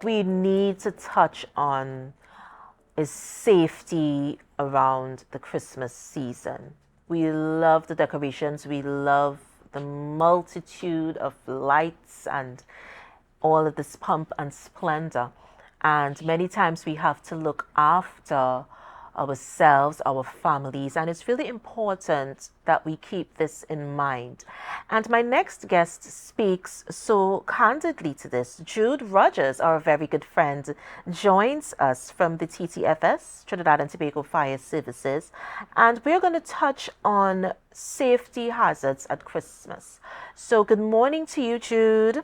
we need to touch on is safety around the Christmas season. We love the decorations, we love the multitude of lights and all of this pomp and splendor. And many times we have to look after ourselves, our families, and it's really important that we keep this in mind. And my next guest speaks so candidly to this. Jude Rogers, our very good friend, joins us from the TTFS, Trinidad and Tobago Fire Services, and we're going to touch on safety hazards at Christmas. So, good morning to you, Jude.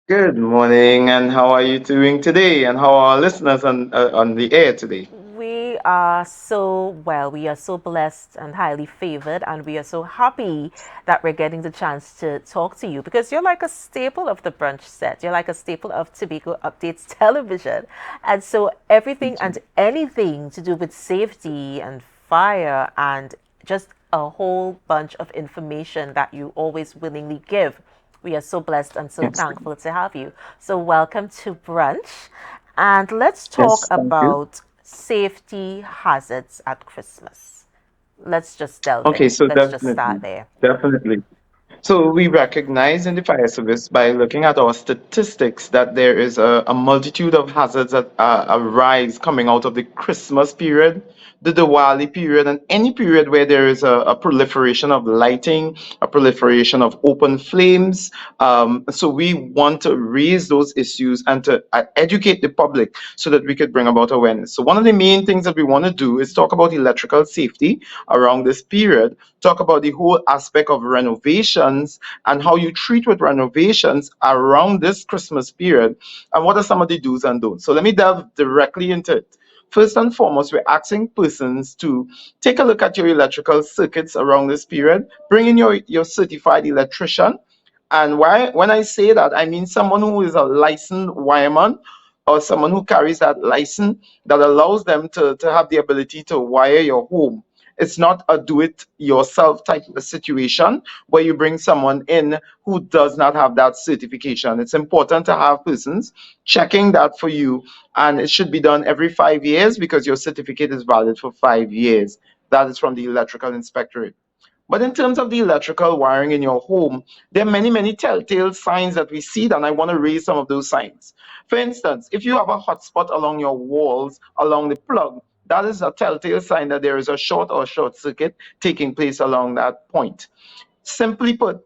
Good morning, and how are you doing today? And how are our listeners on the air today? We are so well. We are so blessed and highly favored, and we are so happy that we're getting the chance to talk to you because you're like a staple of the brunch set. You're like a staple of Tobago Updates television. And so, everything Thank and you. anything to do with safety and fire and just a whole bunch of information that you always willingly give. We are so blessed and so Yes, thankful to have you. So, welcome to Brunch. And let's talk yes, thank you. about safety hazards at Christmas. Let's just delve Okay, in. so Let's just start definitely, there. definitely. So we recognize in the fire service by looking at our statistics that there is a multitude of hazards that arise coming out of the Christmas period, the Diwali period, and any period where there is a proliferation of lighting, a proliferation of open flames. So we want to raise those issues and to educate the public so that we could bring about awareness. So one of the main things that we want to do is talk about electrical safety around this period, talk about the whole aspect of renovations and how you treat with renovations around this Christmas period, and what are some of the do's and don'ts. So let me delve directly into it. First and foremost, we're asking persons to take a look at your electrical circuits around this period. Bring in your certified electrician. And when I say that, I mean someone who is a licensed wireman or someone who carries that license that allows them to have the ability to wire your home. It's not a do it yourself type of situation where you bring someone in who does not have that certification. It's important to have persons checking that for you, and it should be done every 5 years because your certificate is valid for 5 years. That is from the electrical inspectorate. But in terms of the electrical wiring in your home, there are many, many telltale signs that we see, and I want to raise some of those signs. For instance, if you have a hot spot along your walls, along the plug, that is a telltale sign that there is a short or short circuit taking place along that point. Simply put,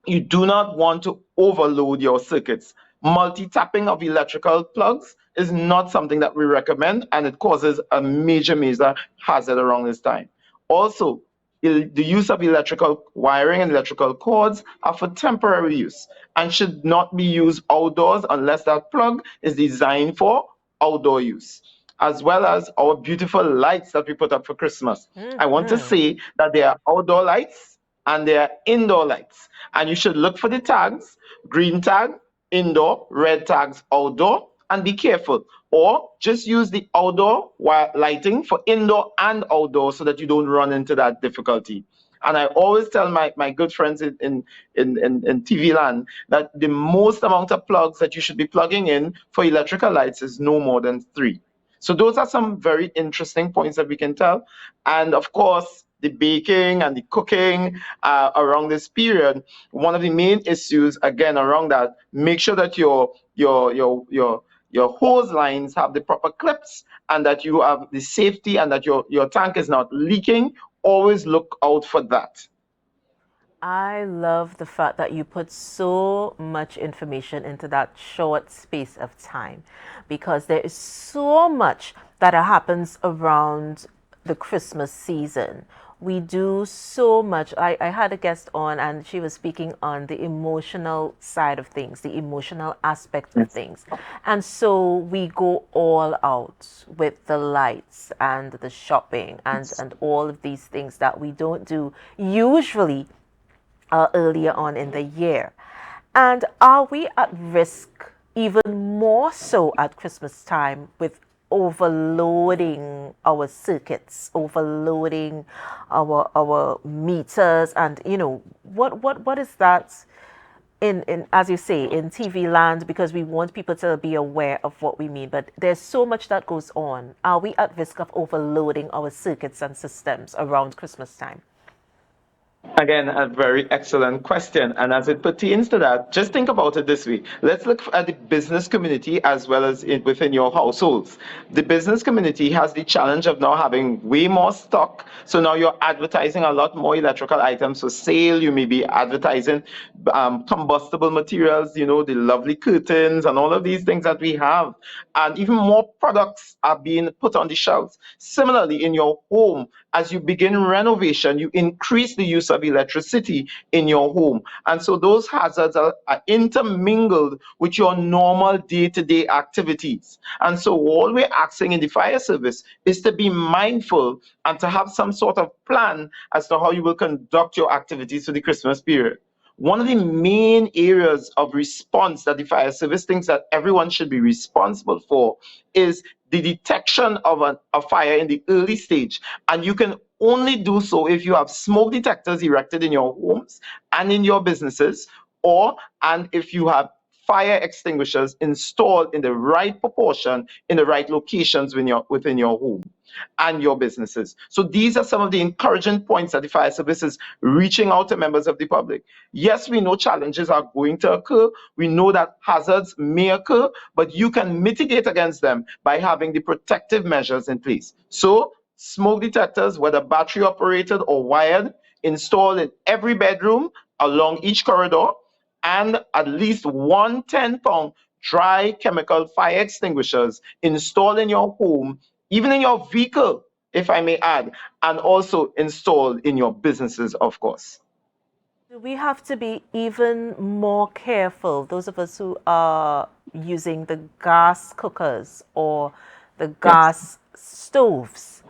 you do not want to overload your circuits. Multi-tapping of electrical plugs is not something that we recommend, and it causes a major, major hazard around this time. Also, the use of electrical wiring and electrical cords are for temporary use and should not be used outdoors unless that plug is designed for outdoor use, as well as our beautiful lights that we put up for Christmas. I want to Hmm. say that they are outdoor lights and they are indoor lights. And you should look for the tags: green tag, indoor, red tags, outdoor, and be careful. Or just use the outdoor lighting for indoor and outdoor so that you don't run into that difficulty. And I always tell my good friends in TV land that the most amount of plugs that you should be plugging in for electrical lights is no more than three. So those are some very interesting points that we can tell. And of course, the baking and the cooking around this period, one of the main issues again around that, make sure that your hose lines have the proper clips and that you have the safety and that your tank is not leaking. Always look out for that. I love the fact that you put so much information into that short space of time because there is so much that happens around the Christmas season. We do so much. I had a guest on and she was speaking on the emotional side of things, the emotional aspect of Yes. things. And so we go all out with the lights and the shopping Yes. and all of these things that we don't do usually earlier on in the year. And are we at risk even more so at Christmas time with overloading our circuits, overloading our meters, and what is that? in as you say, in TV land, because we want people to be aware of what we mean. But there's so much that goes on. Are we at risk of overloading our circuits and systems around Christmas time? Again, a very excellent question. And as it pertains to that, just think about it this way. Let's look at the business community as well as within your households. The business community has the challenge of now having way more stock. So now you're advertising a lot more electrical items for sale. You may be advertising combustible materials, the lovely curtains and all of these things that we have. And even more products are being put on the shelves. Similarly, in your home, as you begin renovation, you increase the use of electricity in your home. And so those hazards are intermingled with your normal day-to-day activities. And so all we're asking in the fire service is to be mindful and to have some sort of plan as to how you will conduct your activities for the Christmas period. One of the main areas of response that the fire service thinks that everyone should be responsible for is the detection of a fire in the early stage. And you can only do so if you have smoke detectors erected in your homes and in your businesses, and if you have fire extinguishers installed in the right proportion in the right locations within your home and your businesses. So these are some of the encouraging points that the fire service is reaching out to members of the public. Yes, we know challenges are going to occur. We know that hazards may occur, but you can mitigate against them by having the protective measures in place. So smoke detectors, whether battery operated or wired, installed in every bedroom along each corridor, and at least one 10-pound dry chemical fire extinguishers installed in your home, even in your vehicle, if I may add, and also installed in your businesses, of course. Do we have to be even more careful, those of us who are using the gas cookers or the Yes. gas stoves?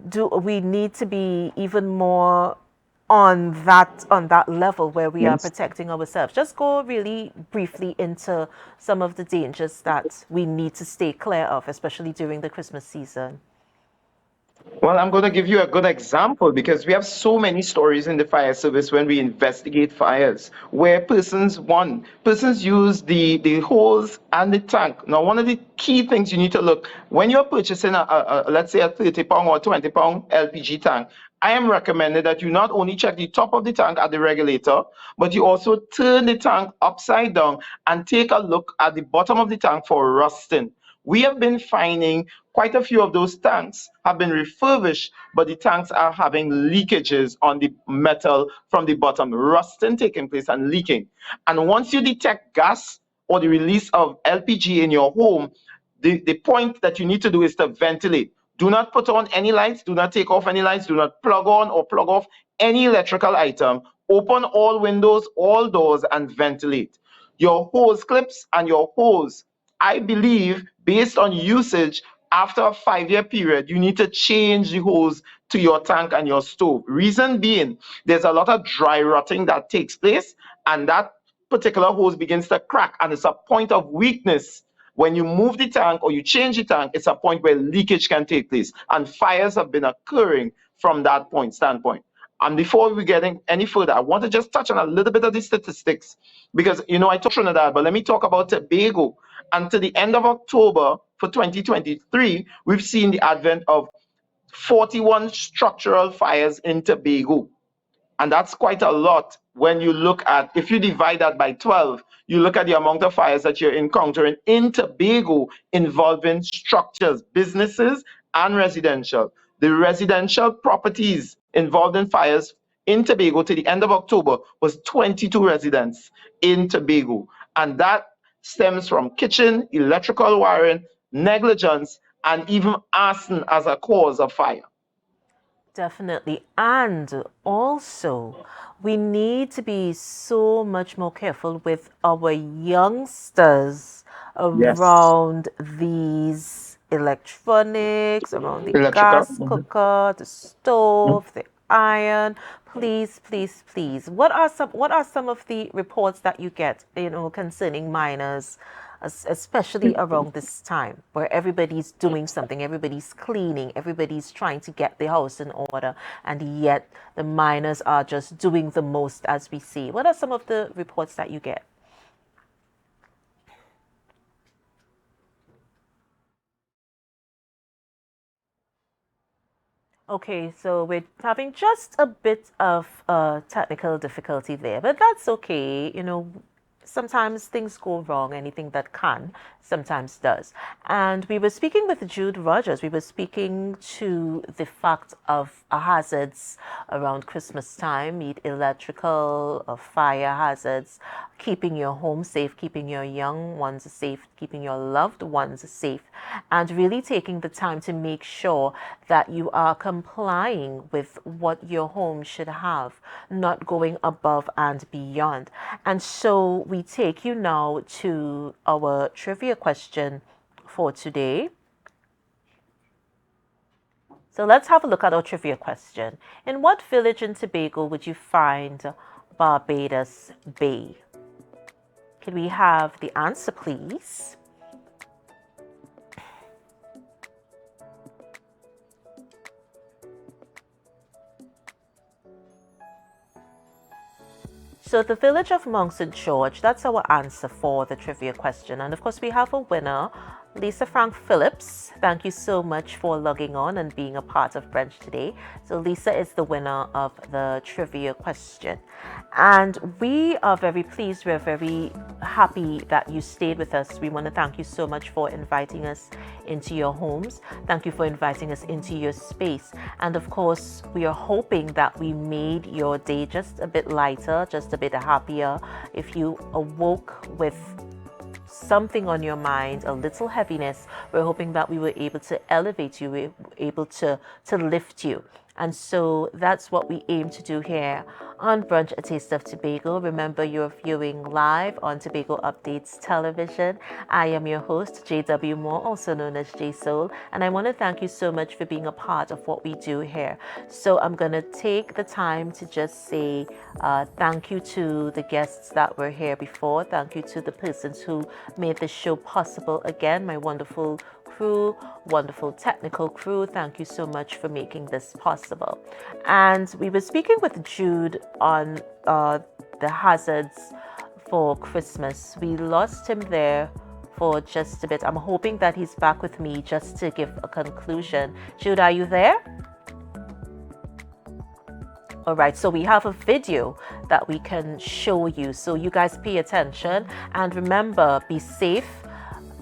Do we need to be even more on that level where we are Yes. protecting ourselves? Just go really briefly into some of the dangers that we need to stay clear of, especially during the Christmas season. Well, I'm going to give you a good example because we have so many stories in the fire service when we investigate fires where persons use the hose and the tank. Now, one of the key things you need to look when you're purchasing let's say a 30-pound or 20-pound LPG tank. I am recommended that you not only check the top of the tank at the regulator, but you also turn the tank upside down and take a look at the bottom of the tank for rusting. We have been finding quite a few of those tanks have been refurbished, but the tanks are having leakages on the metal from the bottom, rusting taking place and leaking. And once you detect gas or the release of LPG in your home, the point that you need to do is to ventilate. Do not put on any lights, do not take off any lights, do not plug on or plug off any electrical item. Open all windows, all doors, and ventilate. Your hose clips and your hose, I believe, based on usage, after a 5-year period, you need to change the hose to your tank and your stove. Reason being, there's a lot of dry rotting that takes place, and that particular hose begins to crack, and it's a point of weakness. When you move the tank or you change the tank, it's a point where leakage can take place, and fires have been occurring from that standpoint. And before we get any further, I want to just touch on a little bit of the statistics because I talked Trinidad, but let me talk about Tobago. And to the end of October for 2023, we've seen the advent of 41 structural fires in Tobago. And that's quite a lot when you look at, if you divide that by 12, you look at the amount of fires that you're encountering in Tobago involving structures, businesses, and residential. The residential properties involved in fires in Tobago to the end of October was 22 residents in Tobago. And that stems from kitchen, electrical wiring, negligence, and even arson as a cause of fire. Definitely. And also, we need to be so much more careful with our youngsters Yes. around these electronics, around the Electrical. gas cooker, the stove, the iron. Please, please, please. What are some of the reports that you get, concerning minors, especially around this time where everybody's doing something, everybody's cleaning, everybody's trying to get the house in order, and yet the minors are just doing the most, as we see? What are some of the reports that you get? Okay, so we're having just a bit of technical difficulty there, but that's okay. Sometimes things go wrong. Anything that can sometimes does. And we were speaking with Jude Rogers. We were speaking to the fact of hazards around Christmas time, be it electrical or fire hazards, keeping your home safe, keeping your young ones safe, keeping your loved ones safe, and really taking the time to make sure that you are complying with what your home should have, not going above and beyond. And so we take you now to our trivia question for today. So let's have a look at our trivia question. In what village in Tobago would you find Barbados Bay? Can we have the answer, please? So the village of Mount St. George, that's our answer for the trivia question. And of course, we have a winner, Lisa Frank Phillips. Thank you so much for logging on and being a part of Brunch today. So Lisa is the winner of the trivia question. And we are very pleased, we're very happy that you stayed with us. We want to thank you so much for inviting us into your homes. Thank you for inviting us into your space. And of course, we are hoping that we made your day just a bit lighter, just a bit happier. If you awoke with something on your mind, a little heaviness, we're hoping that we were able to elevate you, we were able to lift you. And so that's what we aim to do here on Brunch, A Taste of Tobago. Remember, you're viewing live on Tobago Updates Television. I am your host, J.W. Moore, also known as J Soul, and I want to thank you so much for being a part of what we do here. So I'm going to take the time to just say thank you to the guests that were here before. Thank you to the persons who made this show possible. Again, my wonderful crew, wonderful technical crew. Thank you so much for making this possible. And we were speaking with Jude on the hazards for Christmas. We lost him there for just a bit. I'm hoping that he's back with me just to give a conclusion. Jude, are you there? All right, so we have a video that we can show you. So you guys pay attention and remember, be safe,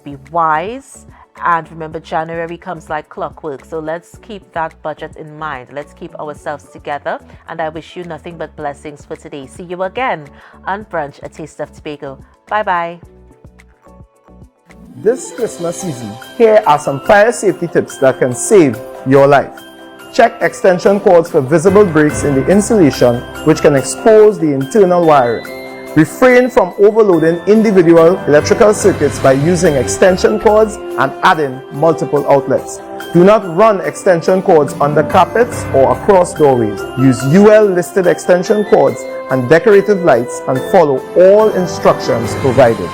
be wise. And remember, January comes like clockwork. So let's keep that budget in mind. Let's keep ourselves together. And I wish you nothing but blessings for today. See you again on Brunch, A Taste of Tobago. Bye-bye. This Christmas season, here are some fire safety tips that can save your life. Check extension cords for visible breaks in the insulation, which can expose the internal wiring. Refrain from overloading individual electrical circuits by using extension cords and adding multiple outlets. Do not run extension cords under carpets or across doorways. Use UL listed extension cords and decorative lights and follow all instructions provided.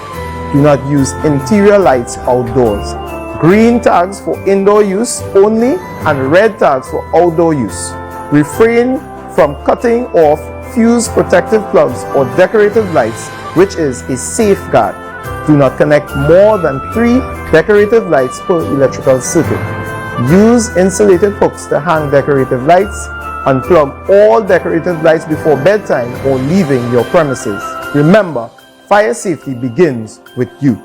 Do not use interior lights outdoors. Green tags for indoor use only and red tags for outdoor use. Refrain from cutting off fuse protective plugs or decorative lights, which is a safeguard. Do not connect more than 3 decorative lights per electrical circuit. Use insulated hooks to hang decorative lights. Unplug all decorative lights before bedtime or leaving your premises. Remember, fire safety begins with you.